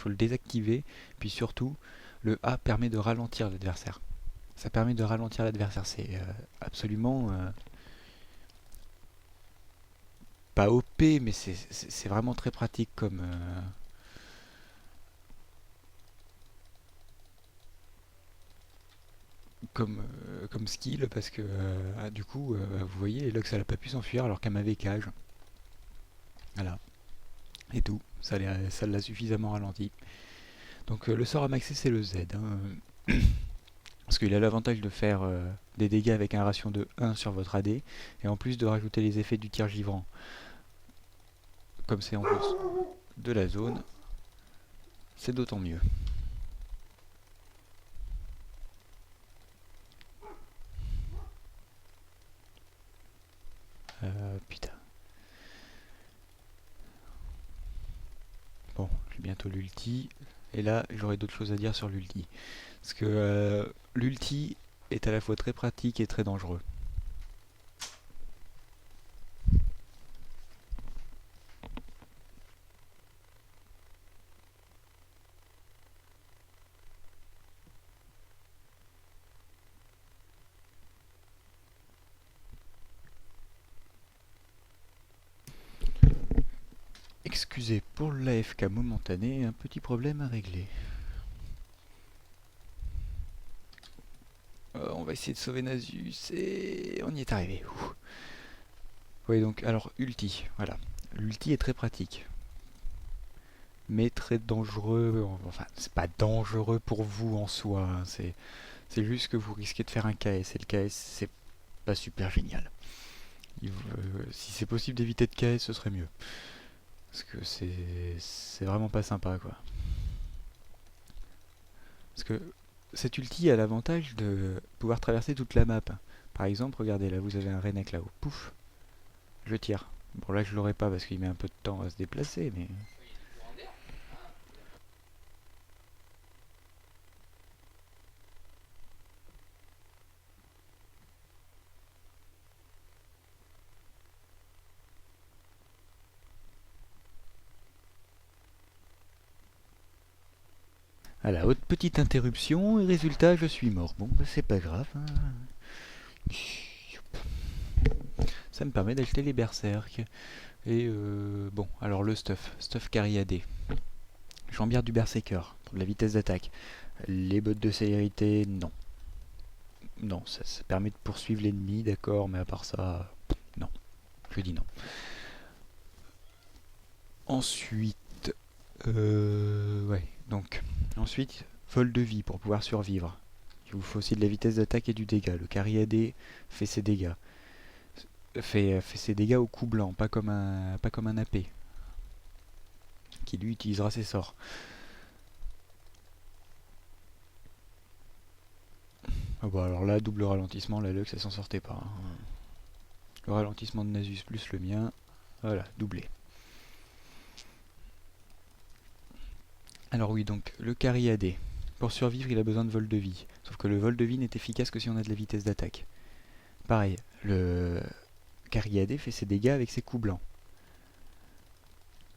faut le désactiver. Puis surtout, le A permet de ralentir l'adversaire. Ça permet de ralentir l'adversaire. C'est absolument pas OP, mais c'est vraiment très pratique comme skill, parce que du coup, vous voyez, Lux elle a pas pu s'enfuir alors qu'elle m'avait cage. Voilà, et tout. Ça l'a suffisamment ralenti. Donc le sort à maxer c'est le Z. Hein. Parce qu'il a l'avantage de faire des dégâts avec un ratio de 1 sur votre AD, et en plus de rajouter les effets du tir givrant. Comme c'est en plus de la zone, c'est d'autant mieux. Putain. Bon, j'ai bientôt l'ulti. Et là, j'aurai d'autres choses à dire sur l'ulti. Parce que l'ulti est à la fois très pratique et très dangereux. Excusez pour l'AFK momentané, un petit problème à régler. On va essayer de sauver Nasus et on y est arrivé. Ouh. Oui, donc, alors, ulti, voilà. L'ulti est très pratique, mais très dangereux. Enfin, c'est pas dangereux pour vous en soi, hein, c'est juste que vous risquez de faire un KS, et le KS, c'est pas super génial. Si c'est possible d'éviter de KS, ce serait mieux. Parce que c'est vraiment pas sympa, quoi. Parce que cette ulti a l'avantage de pouvoir traverser toute la map. Par exemple, regardez, là, vous avez un Renek là-haut. Pouf, je tire. Bon, là, je l'aurai pas parce qu'il met un peu de temps à se déplacer, mais... Voilà, autre petite interruption, et résultat, je suis mort. Bon, bah, c'est pas grave. Hein. Ça me permet d'acheter les berserk. Et bon, alors le stuff cariadé. Jambière du berserker, pour de la vitesse d'attaque. Les bottes de célérité, non. Non, ça permet de poursuivre l'ennemi, d'accord, mais à part ça, non. Je dis non. Ensuite, ouais, donc, ensuite, vol de vie pour pouvoir survivre. Il vous faut aussi de la vitesse d'attaque et du dégât. Le cariadé fait ses dégâts. Fait ses dégâts au coup blanc, pas comme un AP, qui lui utilisera ses sorts. Ah bah alors là, double ralentissement, la Lux, elle s'en sortait pas. Hein. Le ralentissement de Nasus plus le mien, voilà, doublé. Alors oui, donc le carry AD. Pour survivre, il a besoin de vol de vie. Sauf que le vol de vie n'est efficace que si on a de la vitesse d'attaque. Pareil, le carry AD fait ses dégâts avec ses coups blancs.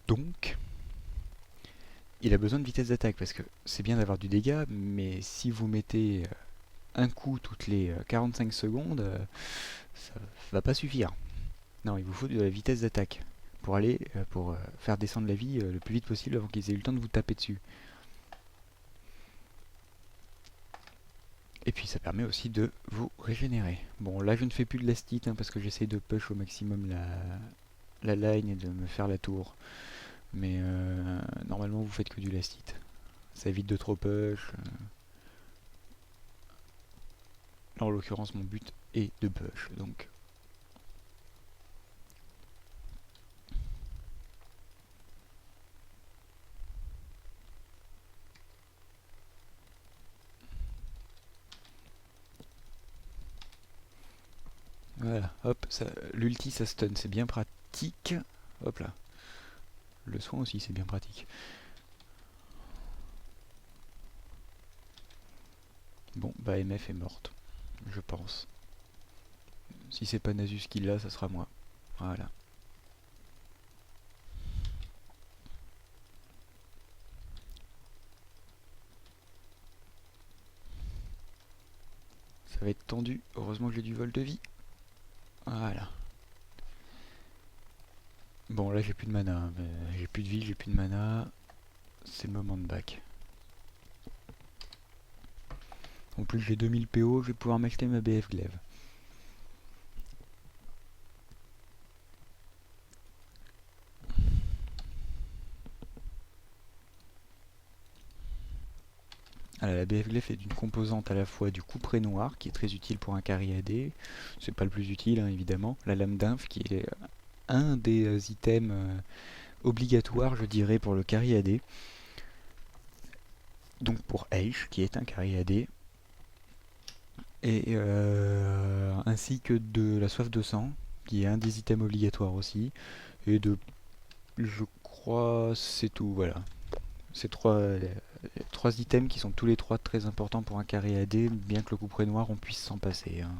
Donc, il a besoin de vitesse d'attaque, parce que c'est bien d'avoir du dégât, mais si vous mettez un coup toutes les 45 secondes, ça va pas suffire. Non, il vous faut de la vitesse d'attaque pour aller pour faire descendre la vie le plus vite possible avant qu'ils aient eu le temps de vous taper dessus. Et puis ça permet aussi de vous régénérer. Bon, là je ne fais plus de lastite parce que j'essaie de push au maximum la line et de me faire la tour. Mais normalement vous faites que du lastite. Ça évite de trop push. Là en l'occurrence mon but est de push. Donc voilà, hop, l'ulti ça stun, c'est bien pratique. Hop là. Le soin aussi c'est bien pratique. Bon, bah MF est morte, je pense. Si c'est pas Nasus qui l'a, ça sera moi. Voilà. Ça va être tendu. Heureusement que j'ai du vol de vie. Voilà. Bon, là j'ai plus de mana. J'ai plus de vie, j'ai plus de mana. C'est le moment de back. En plus j'ai 2000 PO, je vais pouvoir m'acheter ma BF Glaive. Alors, la BF Glaive est une composante à la fois du couperet noir, qui est très utile pour un carry AD. C'est pas le plus utile, hein, évidemment. La lame d'inf, qui est un des items obligatoires, je dirais, pour le carry AD. Donc pour Aish, qui est un carry AD. Et ainsi que de la soif de sang, qui est un des items obligatoires aussi. Et de, je crois, c'est tout, voilà. Ces trois items qui sont tous les trois très importants pour un carré AD, bien que le couperet noir on puisse s'en passer. Hein.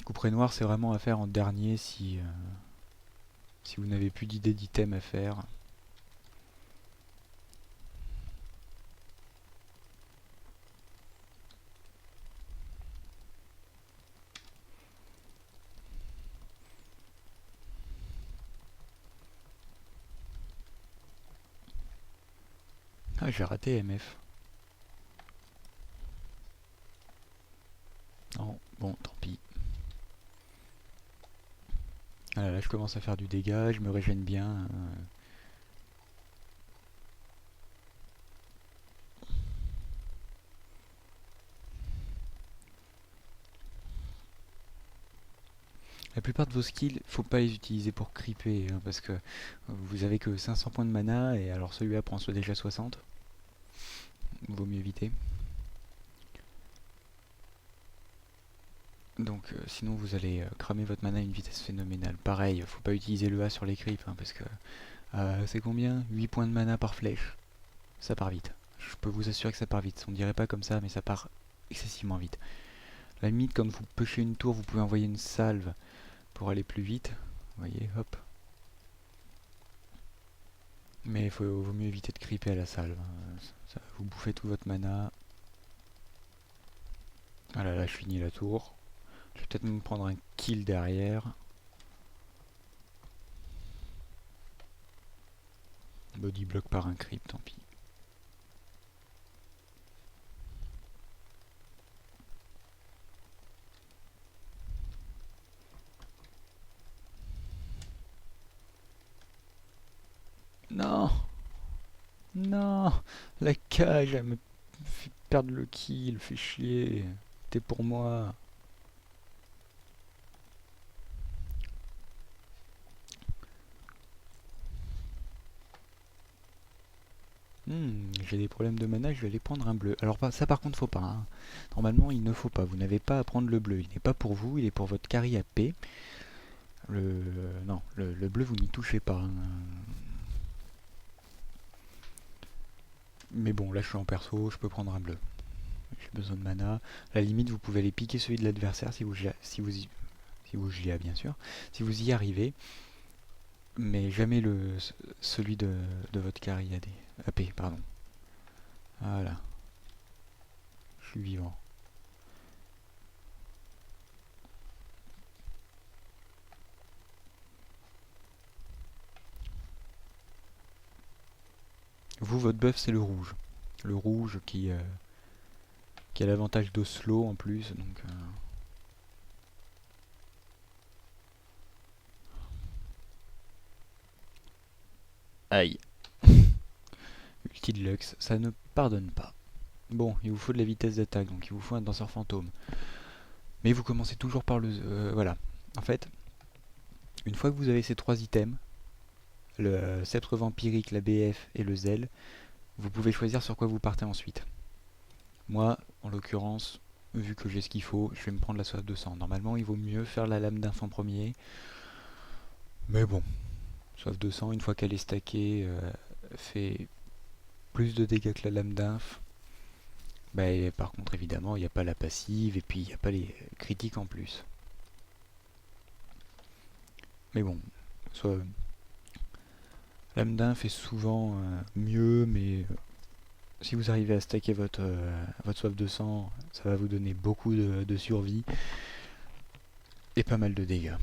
Couperet noir c'est vraiment à faire en dernier si vous n'avez plus d'idée d'item à faire. Ah, j'ai raté MF. Non, bon, tant pis. Ah là, je commence à faire du dégât, je me régène bien. La plupart de vos skills, faut pas les utiliser pour creeper, hein, parce que vous avez que 500 points de mana, et alors celui-là prend soit déjà 60. Vaut mieux éviter. Donc sinon vous allez cramer votre mana à une vitesse phénoménale. Pareil, faut pas utiliser le A sur les creeps, hein, parce que c'est combien? 8 points de mana par flèche. Ça part vite. Je peux vous assurer que ça part vite. On dirait pas comme ça, mais ça part excessivement vite. À la limite, quand vous pushez une tour, vous pouvez envoyer une salve pour aller plus vite. Vous voyez, hop. Mais vaut mieux éviter de creeper à la salve. Vous bouffez tout votre mana. Voilà, là je finis la tour. Je vais peut-être me prendre un kill derrière. Body block par un creep, tant pis. Non! Non! La cage, elle me fait perdre le kill, fait chier. T'es pour moi. J'ai des problèmes de mana, je vais aller prendre un bleu. Alors ça par contre faut pas. Hein. Normalement il ne faut pas. Vous n'avez pas à prendre le bleu. Il n'est pas pour vous, il est pour votre carry AP. Non, le bleu vous n'y touchez pas. Hein. Mais bon, là je suis en perso, je peux prendre un bleu. J'ai besoin de mana. À la limite, vous pouvez aller piquer celui de l'adversaire si vous y bien sûr. Si vous y arrivez. Mais jamais celui de votre carry AD. AP, pardon. Voilà. Je suis vivant. Vous, votre buff, c'est le rouge. Le rouge qui a l'avantage de slow en plus. Donc, aïe. Ulti de Lux, ça ne pardonne pas. Bon, il vous faut de la vitesse d'attaque, donc il vous faut un danseur fantôme. Mais vous commencez toujours par le... voilà. En fait, une fois que vous avez ces trois items, le sceptre vampirique, la BF et le zèle, vous pouvez choisir sur quoi vous partez ensuite. Moi, en l'occurrence, vu que j'ai ce qu'il faut, je vais me prendre la soif de sang. Normalement, il vaut mieux faire la lame d'inf en premier. Mais bon, soif de sang, une fois qu'elle est stackée, fait plus de dégâts que la lame d'inf. Bah, par contre, évidemment, il n'y a pas la passive et puis il n'y a pas les critiques en plus. Mais bon, soit lame d'inf est souvent mieux, mais si vous arrivez à stacker votre soif de sang, ça va vous donner beaucoup de survie et pas mal de dégâts.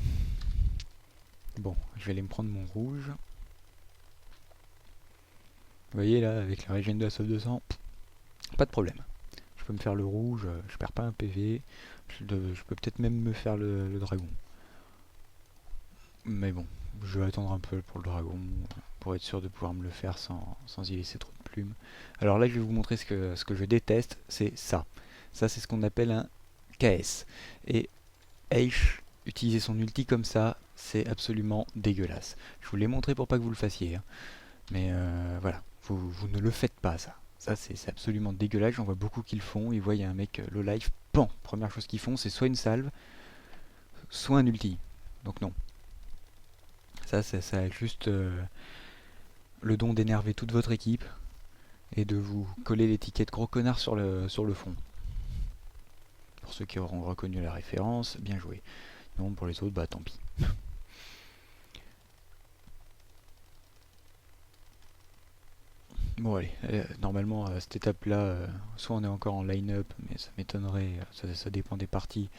Bon, je vais aller me prendre mon rouge. Vous voyez là, avec la régène de la soif de sang, pas de problème. Je peux me faire le rouge, je perds pas un PV. Je peux peut-être même me faire le dragon. Mais bon, je vais attendre un peu pour le dragon, pour être sûr de pouvoir me le faire sans y laisser trop de plumes. Alors là, je vais vous montrer ce que je déteste, c'est ça. Ça, c'est ce qu'on appelle un KS. Et H, utiliser son ulti comme ça, c'est absolument dégueulasse. Je vous l'ai montré pour pas que vous le fassiez. Hein. Mais voilà, vous ne le faites pas, ça. Ça, c'est absolument dégueulasse. J'en vois beaucoup qui le font. Ils voient, il y a un mec low life. Pan, première chose qu'ils font, c'est soit une salve, soit un ulti. Donc non. Ça a juste le don d'énerver toute votre équipe et de vous coller l'étiquette gros connard sur le fond. Pour ceux qui auront reconnu la référence, bien joué. Non, pour les autres, bah tant pis. Bon allez, normalement à cette étape-là, soit on est encore en line-up, mais ça m'étonnerait, ça dépend des parties,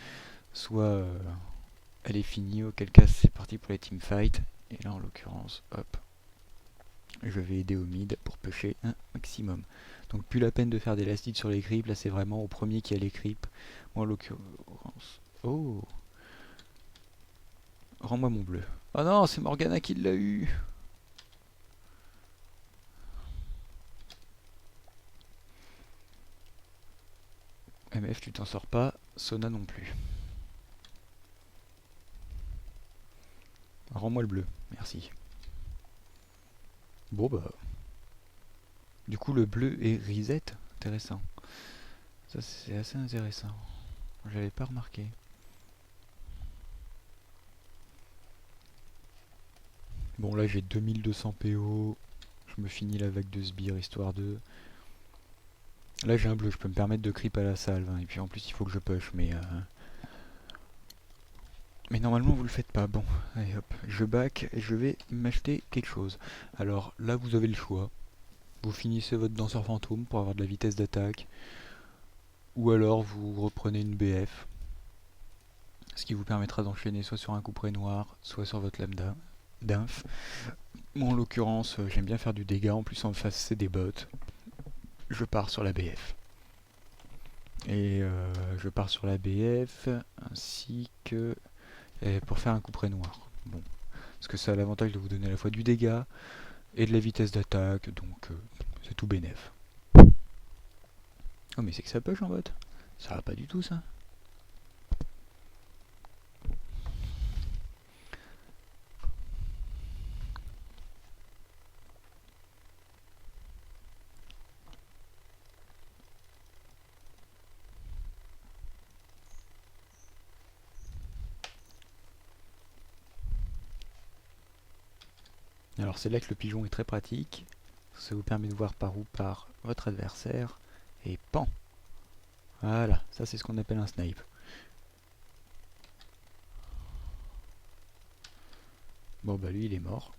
soit elle est finie, auquel cas c'est parti pour les teamfights. Et là en l'occurrence, hop, je vais aider au mid pour pêcher un maximum. Donc plus la peine de faire des lastides sur les creeps, là c'est vraiment au premier qui a les creeps. Moi en l'occurrence... Oh, rends-moi mon bleu. Oh non, c'est Morgana qui l'a eu. MF tu t'en sors pas, Sona non plus. Rends-moi le bleu, merci. Bon bah... Du coup le bleu est reset, intéressant. Ça c'est assez intéressant. J'avais pas remarqué. Bon là j'ai 2200 PO. Je me finis la vague de sbires histoire de... Là j'ai un bleu, je peux me permettre de creep à la salve. Hein, et puis en plus il faut que je push, mais... Mais normalement vous le faites pas. Bon, allez hop, je back et je vais m'acheter quelque chose. Alors là vous avez le choix. Vous finissez votre danseur fantôme pour avoir de la vitesse d'attaque. Ou alors vous reprenez une BF. Ce qui vous permettra d'enchaîner soit sur un couperet noir, soit sur votre lambda d'inf. Moi en l'occurrence j'aime bien faire du dégât, en plus en face c'est des bots. Je pars sur la BF. Et je pars sur la BF ainsi que pour faire un couperet noir. Bon, parce que ça a l'avantage de vous donner à la fois du dégât et de la vitesse d'attaque, donc c'est tout bénef. Oh mais c'est que ça push en bot. Ça va pas du tout ça. Alors c'est là que le pigeon est très pratique. Ça vous permet de voir par où part votre adversaire. Et pan. Voilà, ça c'est ce qu'on appelle un snipe. Bon bah lui il est mort.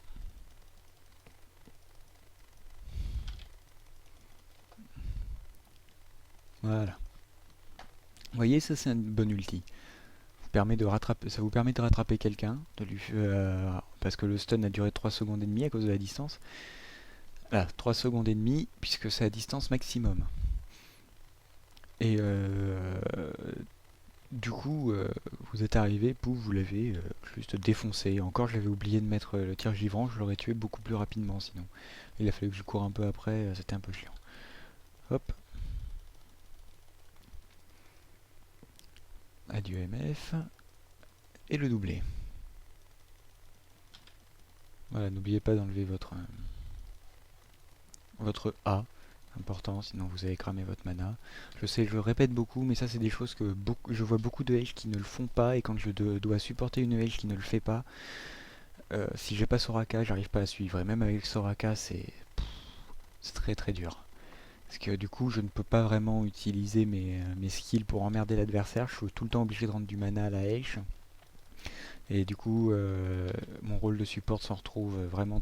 Voilà. Vous voyez, ça c'est un bon ulti. Ça vous permet de rattraper quelqu'un, parce que le stun a duré 3 secondes et demie à cause de la distance. Là, 3 secondes et demie, puisque c'est à distance maximum. Et du coup, vous êtes arrivé, pouf, vous l'avez juste défoncé. Encore, j'avais oublié de mettre le tir givrant, je l'aurais tué beaucoup plus rapidement sinon. Il a fallu que je cours un peu après, c'était un peu chiant. Hop. Adieu MF. Et le doublé. Voilà, n'oubliez pas d'enlever votre A, important, sinon vous allez cramer votre mana. Je sais, je le répète beaucoup, mais ça c'est des choses que je vois beaucoup de H qui ne le font pas, et quand je dois supporter une H qui ne le fait pas, si j'ai pas Soraka, j'arrive pas à suivre, et même avec Soraka, c'est très très dur. Parce que du coup, je ne peux pas vraiment utiliser mes skills pour emmerder l'adversaire, je suis tout le temps obligé de rendre du mana à la H. Et du coup, mon rôle de support s'en retrouve vraiment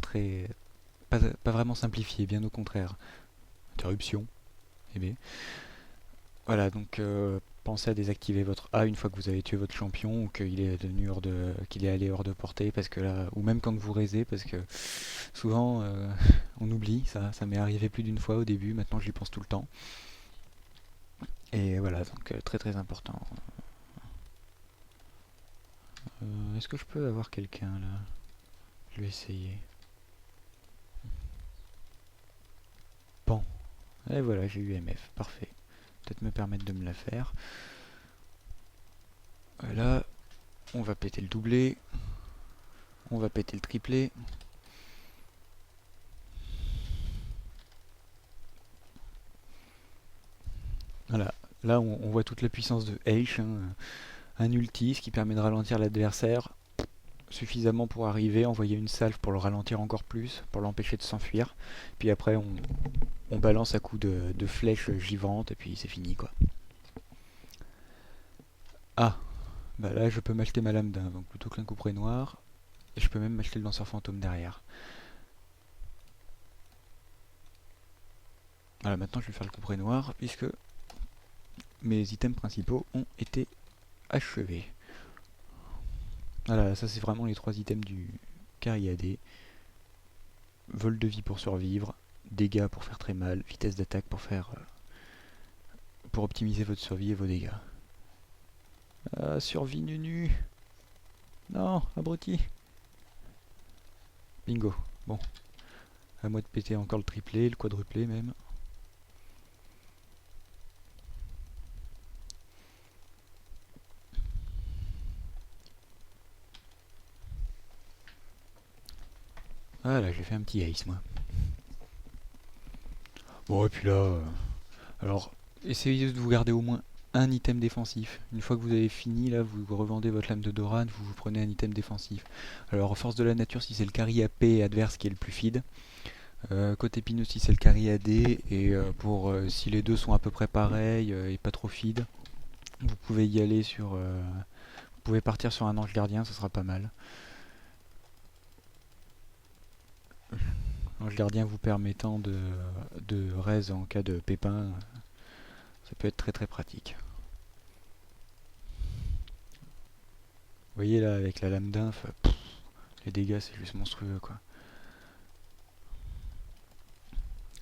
pas vraiment simplifié, bien au contraire. Interruption. Eh bien, voilà, donc pensez à désactiver votre A une fois que vous avez tué votre champion ou qu'il est devenu qu'il est allé hors de portée, parce que là, ou même quand vous raisez, parce que souvent on oublie ça m'est arrivé plus d'une fois au début, maintenant j'y pense tout le temps. Et voilà, donc très très important. Est-ce que je peux avoir quelqu'un là? Je vais essayer. Bon, et voilà, j'ai eu MF, parfait. Peut-être me permettre de me la faire. Voilà, on va péter le doublé. On va péter le triplé. Voilà, là on voit toute la puissance de H, hein. Un ulti, ce qui permet de ralentir l'adversaire suffisamment pour arriver, envoyer une salve pour le ralentir encore plus, pour l'empêcher de s'enfuir. Puis après on balance à coups de flèches givantes et puis c'est fini quoi. Ah, bah là je peux m'acheter ma lame d'un, donc plutôt qu'un couperet noir. Et je peux même m'acheter le lanceur fantôme derrière. Voilà, maintenant je vais faire le couperet noir puisque mes items principaux ont été achevés. Voilà, ça c'est vraiment les 3 items du Cariadé. Vol de vie pour survivre, dégâts pour faire très mal, vitesse d'attaque pour optimiser votre survie et vos dégâts. Ah, survie nu. Non, abruti. Bingo. Bon. À moi de péter encore le triplé, le quadruplé même. Voilà, j'ai fait un petit ace moi. Bon, et puis là... alors, essayez de vous garder au moins un item défensif. Une fois que vous avez fini, là, vous revendez votre lame de Doran, vous prenez un item défensif. Alors, force de la nature, si c'est le carry AP adverse qui est le plus feed. Côté Pinot, si c'est le carry AD. Et si les deux sont à peu près pareils et pas trop feed, vous pouvez y aller sur... vous pouvez partir sur un ange gardien, ce sera pas mal. Ange gardien vous permettant de raise en cas de pépin, ça peut être très très pratique. Vous voyez là avec la lame d'inf, les dégâts c'est juste monstrueux quoi.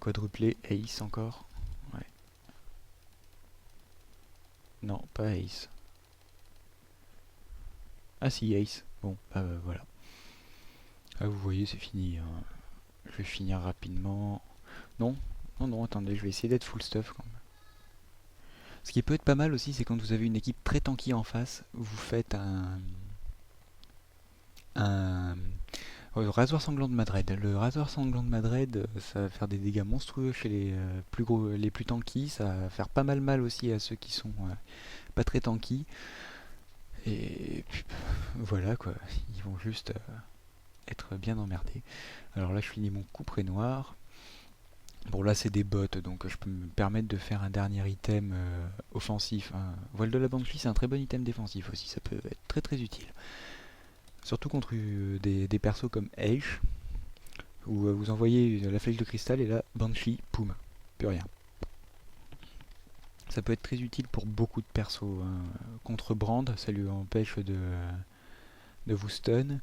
Quadruplé, ace encore. Ouais. Non, pas ace. Ah si, ace. Bon, bah voilà. Ah vous voyez c'est fini, hein. Je vais finir rapidement. Non, non, attendez, je vais essayer d'être full stuff quand même. Ce qui peut être pas mal aussi, c'est quand vous avez une équipe très tanky en face, vous faites un rasoir sanglant de Madred. Le rasoir sanglant de Madred, ça va faire des dégâts monstrueux chez les plus tanky. Ça va faire pas mal aussi à ceux qui sont pas très tanky. Et puis, voilà quoi, ils vont juste être bien emmerdés. Alors là, je finis mon couperet noir. Bon, là, c'est des bots, donc je peux me permettre de faire un dernier item offensif, hein. Voile de la Banshee, c'est un très bon item défensif aussi, ça peut être très très utile. Surtout contre des persos comme Ash, où vous envoyez la flèche de cristal et là, Banshee, poum, plus rien. Ça peut être très utile pour beaucoup de persos, hein. Contre Brand, ça lui empêche de vous stun.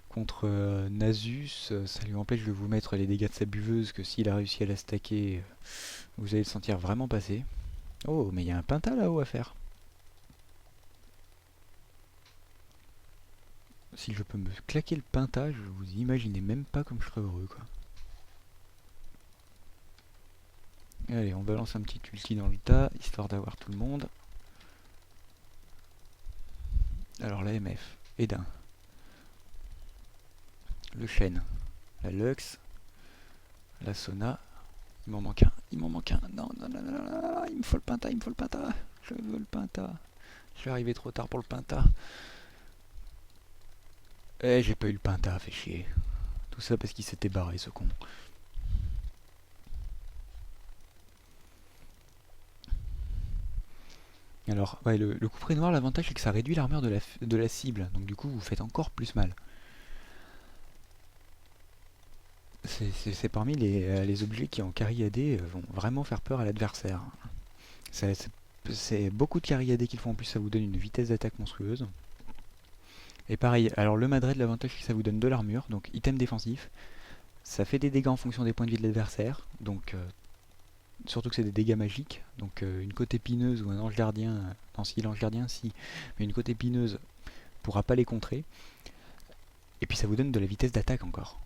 Contre Nasus, ça lui empêche de vous mettre les dégâts de sa buveuse, que s'il a réussi à la stacker, vous allez le sentir vraiment passer. Oh, mais il y a un Pinta là-haut à faire. Si je peux me claquer le Pinta, je vous imaginez même pas comme je serais heureux quoi. Allez, on balance un petit ulti dans le tas, histoire d'avoir tout le monde. Alors la MF, Edin, le chêne, la Lux, la Sona. Il m'en manque un, il m'en manque un. Non, il me faut le Pinta, il me faut le Pinta. Je veux le Pinta. Je suis arrivé trop tard pour le Pinta. Eh, j'ai pas eu le Pinta, fait chier. Tout ça parce qu'il s'était barré ce con. Alors, ouais, le couperet noir, l'avantage c'est que ça réduit l'armure de la cible. Donc du coup, vous faites encore plus mal. c'est parmi les objets qui en carry AD vont vraiment faire peur à l'adversaire. C'est beaucoup de carry AD qui le font, en plus ça vous donne une vitesse d'attaque monstrueuse. Et pareil, alors le Madred, l'avantage c'est que ça vous donne de l'armure, donc item défensif. Ça fait des dégâts en fonction des points de vie de l'adversaire, donc surtout que c'est des dégâts magiques. Donc une côte épineuse ou un ange gardien, non si l'ange gardien si, mais une côte épineuse pourra pas les contrer. Et puis ça vous donne de la vitesse d'attaque encore.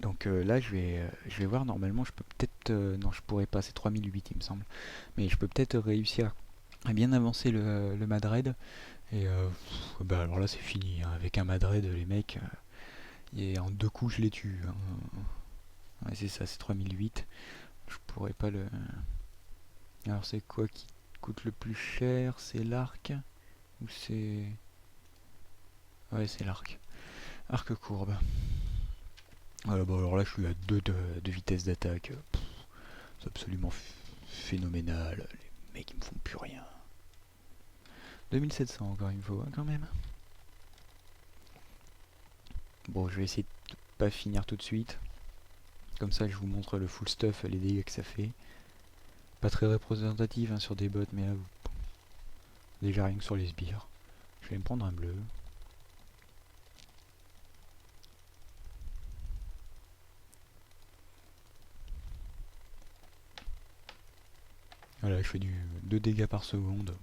Donc là je vais voir, normalement je peux peut-être... non je pourrais pas, c'est 3008 il me semble. Mais je peux peut-être réussir à bien avancer le Madred. Et bah alors là c'est fini, hein. Avec un Madred les mecs, et en 2 coups je les tue, hein. Ouais, c'est ça, c'est 3008. Je pourrais pas le... Alors c'est quoi qui coûte le plus cher? C'est l'arc? Ou c'est... Ouais c'est l'arc. Arc courbe. Voilà, bon alors là je suis à 2 de vitesse d'attaque. C'est absolument phénoménal. Les mecs ils me font plus rien. 2700 encore il me faut, hein, quand même. Bon je vais essayer de pas finir tout de suite. Comme ça je vous montre le full stuff, les dégâts que ça fait. Pas très représentatif, hein, sur des bots, mais là déjà rien que sur les sbires. Je vais me prendre un bleu. Voilà, je fais 2 dégâts par seconde.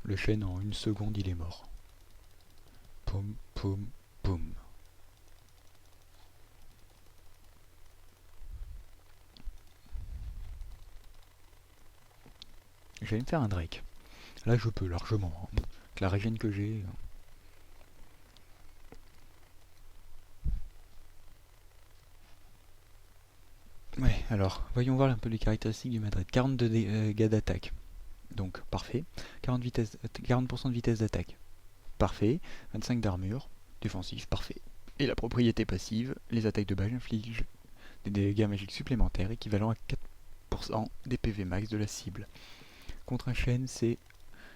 Le chêne en 1 seconde il est mort. Poum, poum, poum. Je vais me faire un Drake. Là je peux largement, hein. Avec la régène que j'ai. Ouais, alors, voyons voir un peu les caractéristiques du Madrid. 42 dégâts d'attaque. Donc, parfait. 40% de vitesse d'attaque. Parfait. 25 d'armure. Défensif. Parfait. Et la propriété passive, les attaques de base infligent des dégâts magiques supplémentaires équivalents à 4% des PV max de la cible. Contre un chêne, c'est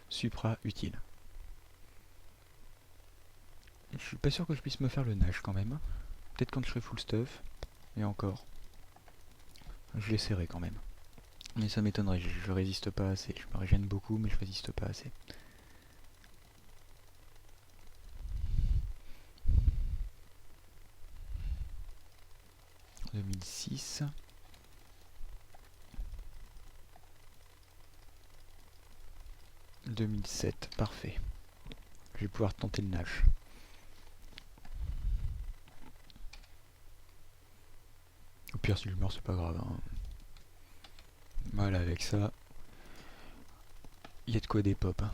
supra utile. Je suis pas sûr que je puisse me faire le Nash quand même. Peut-être quand je serai full stuff. Et encore. Je l'essaierai quand même. Mais ça m'étonnerait, je résiste pas assez. Je me régène beaucoup, mais je résiste pas assez. « 2006. 2007, parfait. Je vais pouvoir tenter le Nash. Au pire, si je meurs, c'est pas grave, hein. Voilà, avec ça, il y a de quoi dépop, hein.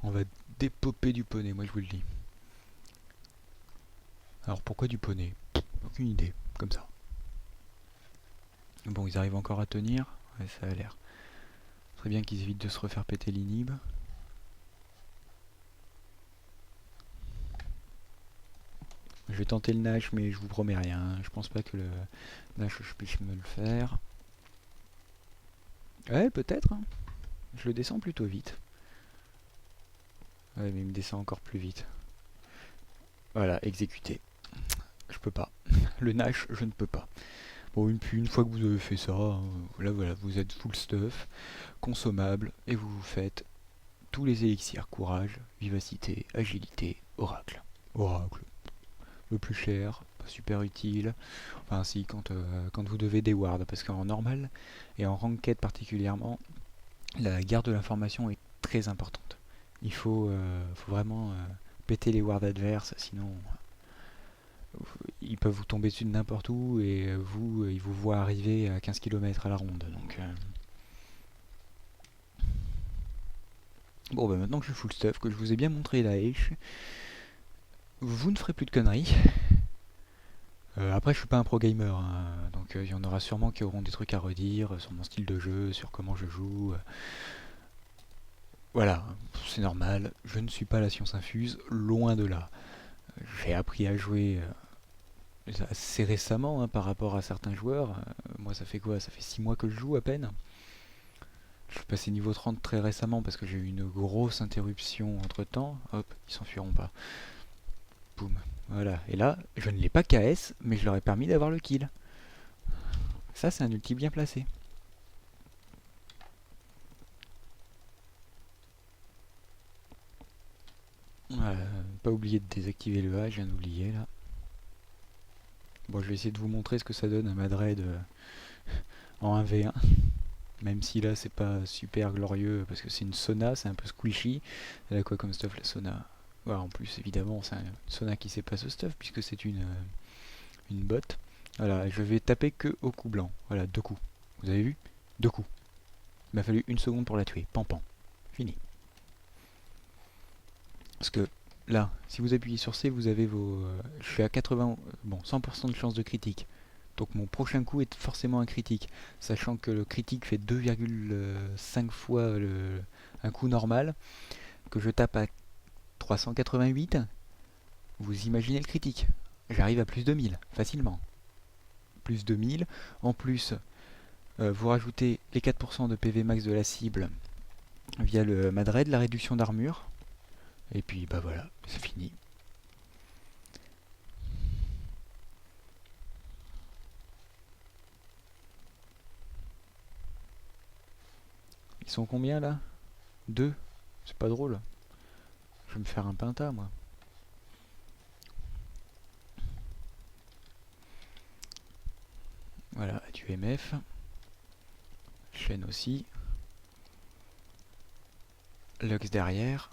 On va dépoper du poney, moi je vous le dis. Alors pourquoi du poney? Aucune idée, comme ça. Bon, ils arrivent encore à tenir. Ouais, ça a l'air. Très bien qu'ils évitent de se refaire péter l'inhib. Je vais tenter le Nash, mais je vous promets rien. Je pense pas que le Nash je puisse me le faire. Ouais, peut-être, hein. Je le descends plutôt vite. Ouais, mais il me descend encore plus vite. Voilà, exécuté. Je peux pas. Le Nash, je ne peux pas. Bon, une fois que vous avez fait ça, hein, voilà, vous êtes full stuff, consommable, et vous faites tous les élixirs, courage, vivacité, agilité, oracle. Oracle, le plus cher, pas super utile, enfin si, quand vous devez des wards, parce qu'en normal, et en ranked particulièrement, la garde de l'information est très importante. Il faut vraiment péter les wards adverses, sinon ils peuvent vous tomber dessus de n'importe où et vous, ils vous voient arriver à 15 km à la ronde. Donc, bon, bah maintenant que je suis full stuff, que je vous ai bien montré la hache, vous ne ferez plus de conneries. Après, je suis pas un pro gamer, hein, donc il y en aura sûrement qui auront des trucs à redire sur mon style de jeu, sur comment je joue. Voilà, c'est normal, je ne suis pas la science infuse, loin de là. J'ai appris à jouer assez récemment, hein, par rapport à certains joueurs. Moi ça fait quoi? Ça fait 6 mois que je joue à peine. Je suis passé niveau 30 très récemment parce que j'ai eu une grosse interruption entre temps. Hop, ils s'enfuiront pas. Boum. Voilà. Et là, je ne l'ai pas KS, mais je leur ai permis d'avoir le kill. Ça, c'est un ulti bien placé. Voilà. Pas oublier de désactiver le A, je viens d'oublier là. Bon, je vais essayer de vous montrer ce que ça donne à Madrid en 1v1. Même si là, c'est pas super glorieux parce que c'est une Sona, c'est un peu squishy. Elle a quoi comme stuff la Sona? Voilà, en plus, évidemment, c'est une Sona qui sait pas ce stuff puisque c'est une botte. Voilà, je vais taper que au coup blanc. Voilà, 2 coups. Vous avez vu? 2 coups. Il m'a fallu 1 seconde pour la tuer. Pan pan. Fini. Parce que là, si vous appuyez sur C, vous avez vos... je suis à 80... Bon, 100% de chance de critique. Donc mon prochain coup est forcément un critique. Sachant que le critique fait 2,5 fois un coup normal. Que je tape à 388. Vous imaginez le critique. J'arrive à plus de 1000, facilement. Plus de 1000. En plus, vous rajoutez les 4% de PV max de la cible via le Madred, la réduction d'armure. Et puis bah voilà, c'est fini. Ils sont combien là? 2. C'est pas drôle. Je vais me faire un penta moi. Voilà, du MF. Chaîne aussi. Lux derrière.